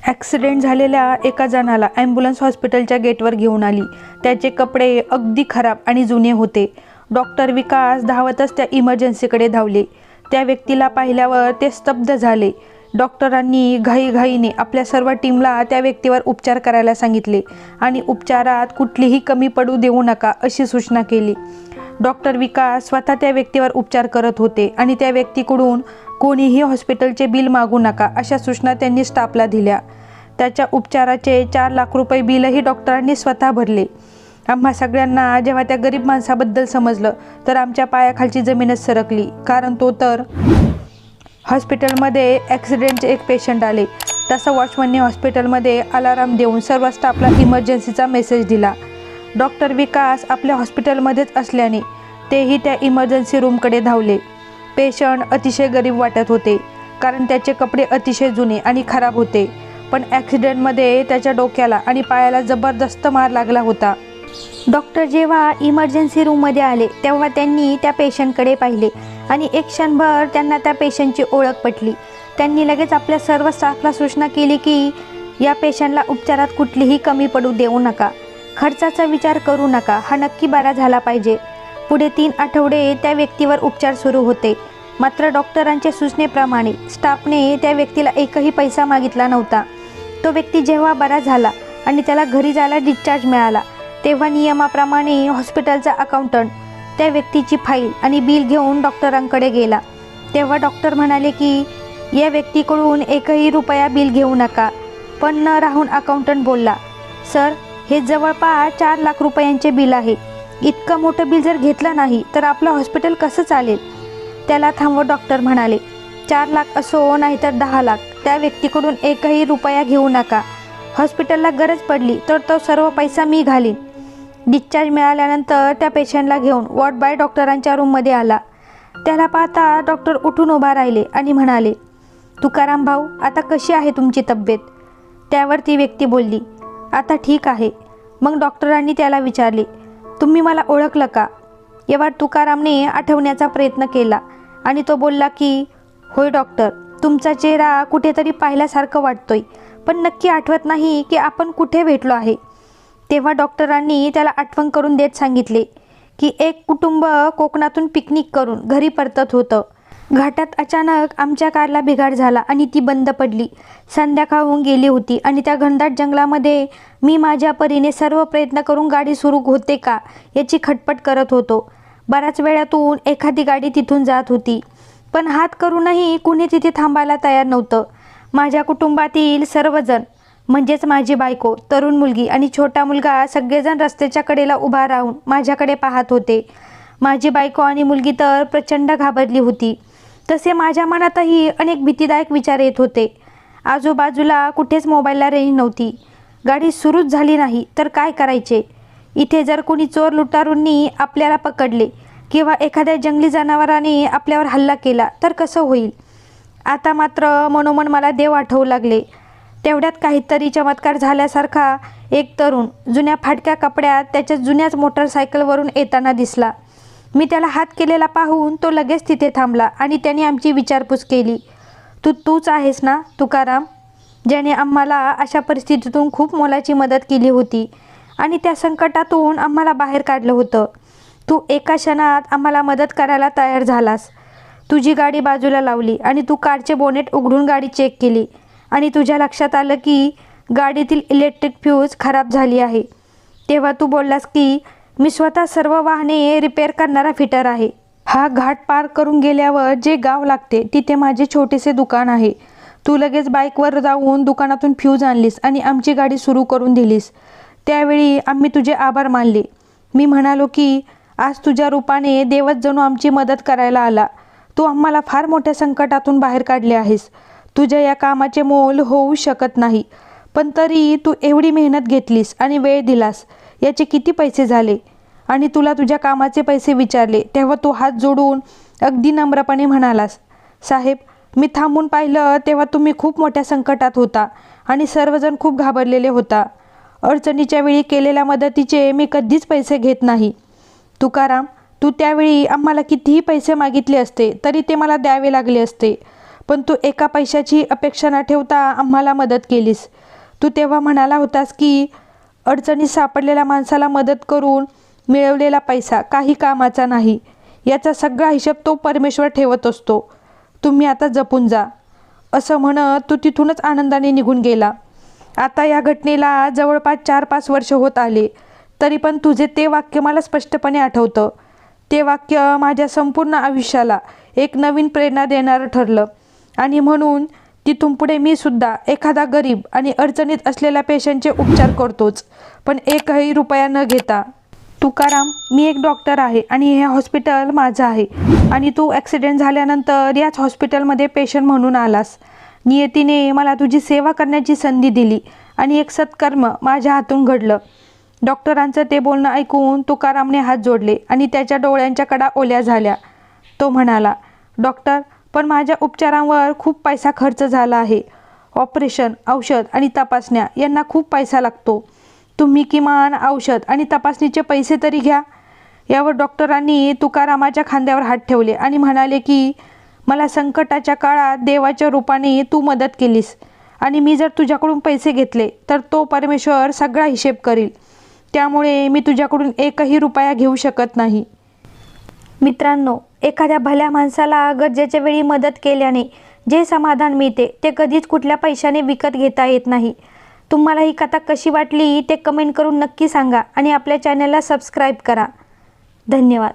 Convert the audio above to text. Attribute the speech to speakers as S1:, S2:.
S1: Accident झालेल्या एका जणाला ambulance हॉस्पिटलच्या गेटवर घेऊन आली. त्याचे कपडे अगदी खराब आणि जुने होते. डॉक्टर विकास धावतच त्या इमर्जन्सीकडे धावले. त्या व्यक्तीला पाहिल्यावर ते स्तब्ध झाले. डॉक्टरांनी घाईघाईने आपल्या सर्व टीमला त्या व्यक्तीवर उपचार करायला सांगितले आणि उपचारात कुठलीही कमी पडू देऊ नका अशी सूचना केली. डॉक्टर विकास स्वतः त्या व्यक्तीवर उपचार करत होते आणि त्या व्यक्तीकडून कोणीही हॉस्पिटलचे बिल मागू नका अशा सूचना त्यांनी स्टाफला दिल्या. त्याच्या उपचाराचे 4 लाख रुपये बिलही डॉक्टरांनी स्वतः भरले. आम्हा सगळ्यांना जेव्हा त्या गरीब माणसाबद्दल समजलं तर आमच्या पायाखालची जमीनच सरकली. कारण तो तर हॉस्पिटलमध्ये ॲक्सिडेंटचे एक पेशंट आले तसं वॉचमनने हॉस्पिटलमध्ये अलाराम देऊन सर्व स्टाफला इमर्जन्सीचा मेसेज दिला. डॉक्टर विकास आपल्या हॉस्पिटलमध्येच असल्याने तेही त्या इमर्जन्सी रूमकडे धावले. पेशंट अतिशय गरीब वाटत होते कारण त्याचे कपडे अतिशय जुने आणि खराब होते. पण ॲक्सिडेंटमध्ये त्याच्या डोक्याला आणि पायाला जबरदस्त मार लागला होता.
S2: डॉक्टर जेव्हा इमर्जन्सी रूममध्ये आले तेव्हा त्यांनी त्या पेशंटकडे पाहिले आणि एक क्षणभर त्यांना त्या पेशंटची ओळख पटली. त्यांनी लगेच आपल्या सर्व स्टाफला सूचना केली की या पेशंटला उपचारात कुठलीही कमी पडू देऊ नका. खर्चाचा विचार करू नका. हा नक्की बरा झाला पाहिजे. पुढे 3 आठवडे त्या व्यक्तीवर उपचार सुरू होते. मात्र डॉक्टरांच्या सूचनेप्रमाणे स्टाफने त्या व्यक्तीला एकही पैसा मागितला नव्हता. तो व्यक्ती जेव्हा बरा झाला आणि त्याला घरी जायला डिस्चार्ज मिळाला तेव्हा नियमाप्रमाणे हॉस्पिटलचा अकाउंटंट त्या व्यक्तीची फाईल आणि बिल घेऊन डॉक्टरांकडे गेला. तेव्हा डॉक्टर म्हणाले की या व्यक्तीकडून एकही रुपया बिल घेऊ नका. पण न राहून अकाउंटंट बोलला, सर हे जवळपास 4 लाख रुपयांचे बिल आहे. इतकं मोठं बिल जर घेतलं नाही तर आपलं हॉस्पिटल कसं चालेल. त्याला थांबवत डॉक्टर म्हणाले, 4 लाख असो नाहीतर 10 लाख त्या व्यक्तीकडून एकही रुपया घेऊ नका. हॉस्पिटलला गरज पडली तर तो सर्व पैसा मी घालीन. डिस्चार्ज मिळाल्यानंतर त्या पेशंटला घेऊन वॉर्ड बॉय डॉक्टरांच्या रूममध्ये आला. त्याला पाहता डॉक्टर उठून उभा राहिले आणि म्हणाले, तुकाराम भाऊ आता कशी आहे तुमची तब्येत. त्यावर ती व्यक्ती बोलली, आता ठीक आहे. मग डॉक्टरांनी त्याला विचारले, तुम्ही मला ओळखलं का. यावर तुकारामने आठवण्याचा प्रयत्न केला आणि तो बोलला की होय डॉक्टर, तुमचा चेहरा कुठेतरी पाहिल्यासारखं वाटतोय पण नक्की आठवत नाही की आपण कुठे भेटलो आहे. तेव्हा डॉक्टरांनी त्याला आठवण करून देत सांगितले की एक कुटुंब कोकणातून पिकनिक करून घरी परतत होतं. घाटात अचानक आमच्या कारला बिघाड झाला आणि ती बंद पडली. संध्याकाळ होऊन गेली होती आणि त्या घनदाट जंगलामध्ये मी माझ्या परीने सर्व प्रयत्न करून गाडी सुरू होते का याची खटपट करत होतो. बऱ्याच वेळातून एखादी गाडी तिथून जात होती पण हात करूनही कुणी तिथे थांबायला तयार नव्हतं. माझ्या कुटुंबातील सर्वजण म्हणजेच माझी बायको, तरुण मुलगी आणि छोटा मुलगा सगळेजण रस्त्याच्या कडेला उभा राहून माझ्याकडे पाहत होते. माझी बायको आणि मुलगी तर प्रचंड घाबरली होती. तसे माझ्या मनातही अनेक भीतीदायक विचार येत होते. आजूबाजूला कुठेच मोबाईलला रेंज नव्हती. गाडी सुरूच झाली नाही तर काय करायचे. इथे जर कोणी चोर लुटारूंनी आपल्याला पकडले किंवा एखाद्या जंगली जनावराने आपल्यावर हल्ला केला तर कसं होईल. आता मात्र मनोमन मला देव आठवू लागले. तेवढ्यात काहीतरी चमत्कार झाल्यासारखा एक तरुण जुन्या फाटक्या कपड्यात त्याच्या जुन्याच मोटरसायकलवरून येताना दिसला. मी त्याला हात केलेला पाहून तो लगेच तिथे थांबला आणि त्याने आमची विचारपूस केली, तूच आहेस ना तुकाराम, ज्याने आम्हाला अशा परिस्थितीतून खूप मोलाची मदत केली होती आणि त्या संकटातून आम्हाला बाहेर काढलं होतं. तू एका क्षणात आम्हाला मदत करायला तयार झालास. तुझी गाडी बाजूला लावली आणि तू कारचे बोनेट उघडून गाडी चेक केली आणि तुझ्या लक्षात आलं की गाडीतील इलेक्ट्रिक फ्यूज खराब झाली आहे. तेव्हा तू बोललास की मी स्वतः सर्व वाहने रिपेअर करणारा फिटर आहे. हा घाट पार करून गेल्यावर जे गाव लागते तिथे माझे छोटेसे दुकान आहे. तू लगेच बाईकवर जाऊन दुकानातून फ्यूज आणलीस आणि आमची गाडी सुरू करून दिलीस. त्यावेळी आम्ही तुझे आभार मानले. मी म्हणालो की आज तुझ्या रूपाने देवच जणू आमची मदत करायला आला. तू आम्हाला फार मोठ्या संकटातून बाहेर काढले आहेस. तुझ्या या कामाचे मोल होऊ शकत नाही. पण तरी तू एवढी मेहनत घेतलीस आणि वेळ दिलास. याचे किती पैसे झाले. आणि तुला तुझ्या कामाचे पैसे विचारले तेव्हा तू हात जोडून अगदी नम्रपणे म्हणालास, साहेब मी थांबून पाहिलं तेव्हा तुम्ही खूप मोठ्या संकटात होता आणि सर्वजण खूप घाबरलेले होता. अडचणीच्या वेळी केलेल्या मदतीचे मी कधीच पैसे घेत नाही. तुकाराम, तू त्यावेळी आम्हाला कितीही पैसे मागितले असते तरी ते मला द्यावे लागले असते.
S1: पण तू एका पैशाची अपेक्षा न ठेवता आम्हाला मदत केलीस. तू तेव्हा म्हणाला होतास की अडचणीत सापडलेल्या माणसाला मदत करून मिळवलेला पैसा काही कामाचा नाही. याचा सगळा हिशोब तो परमेश्वर ठेवत असतो. तुम्ही आता जपून जा, असं म्हणत तू तिथूनच आनंदाने निघून गेला. आता या घटनेला जवळपास 4-5 वर्ष होत आले, तरी पण तुझे ते वाक्य मला स्पष्टपणे आठवतं. ते वाक्य माझ्या संपूर्ण आयुष्याला एक नवीन प्रेरणा देणारं ठरलं. आणि म्हणून तिथून पुढे मी सुद्धा एखादा गरीब आणि अडचणीत असलेल्या पेशंटचे उपचार करतोच, पण एकही रुपया न घेता. तुकाराम, मी एक डॉक्टर आहे आणि हे हॉस्पिटल माझं आहे. आणि तू ॲक्सिडेंट झाल्यानंतर याच हॉस्पिटलमध्ये पेशंट म्हणून आलास. नियतीने मला तुझी सेवा करण्याची संधी दिली आणि एक सत्कर्म माझ्या हातून घडलं. डॉक्टरांचं ते बोलणं ऐकून तुकारामने हात जोडले आणि त्याच्या डोळ्यांच्या कडा ओल्या झाल्या. तो म्हणाला, डॉक्टर, पण माझ्या उपचारांवर खूप पैसा खर्च झाला आहे. ऑपरेशन, औषध आणि तपासण्या यांना खूप पैसा लागतो. तुम्ही किमान औषध आणि तपासणीचे पैसे तरी घ्या. यावर डॉक्टरांनी तुकारामाच्या खांद्यावर हात ठेवले आणि म्हणाले की मला संकटाच्या काळात देवाच्या रूपाने तू मदत केलीस आणि मी जर तुझ्याकडून पैसे घेतले तर तो परमेश्वर सगळा हिशेब करील. त्यामुळे मी तुझ्याकडून एकही रुपया घेऊ शकत नाही.
S2: मित्रांनो, एखाद्या भल्या माणसाला गरजेच्या वेळी मदत केल्याने जे समाधान मिळते ते कधीच कुठल्या पैशाने विकत घेता येत नाही. तुम्हाला ही कथा कशी वाटली ते कमेंट करून नक्की सांगा आणि आपल्या चॅनलला सबस्क्राईब करा. धन्यवाद.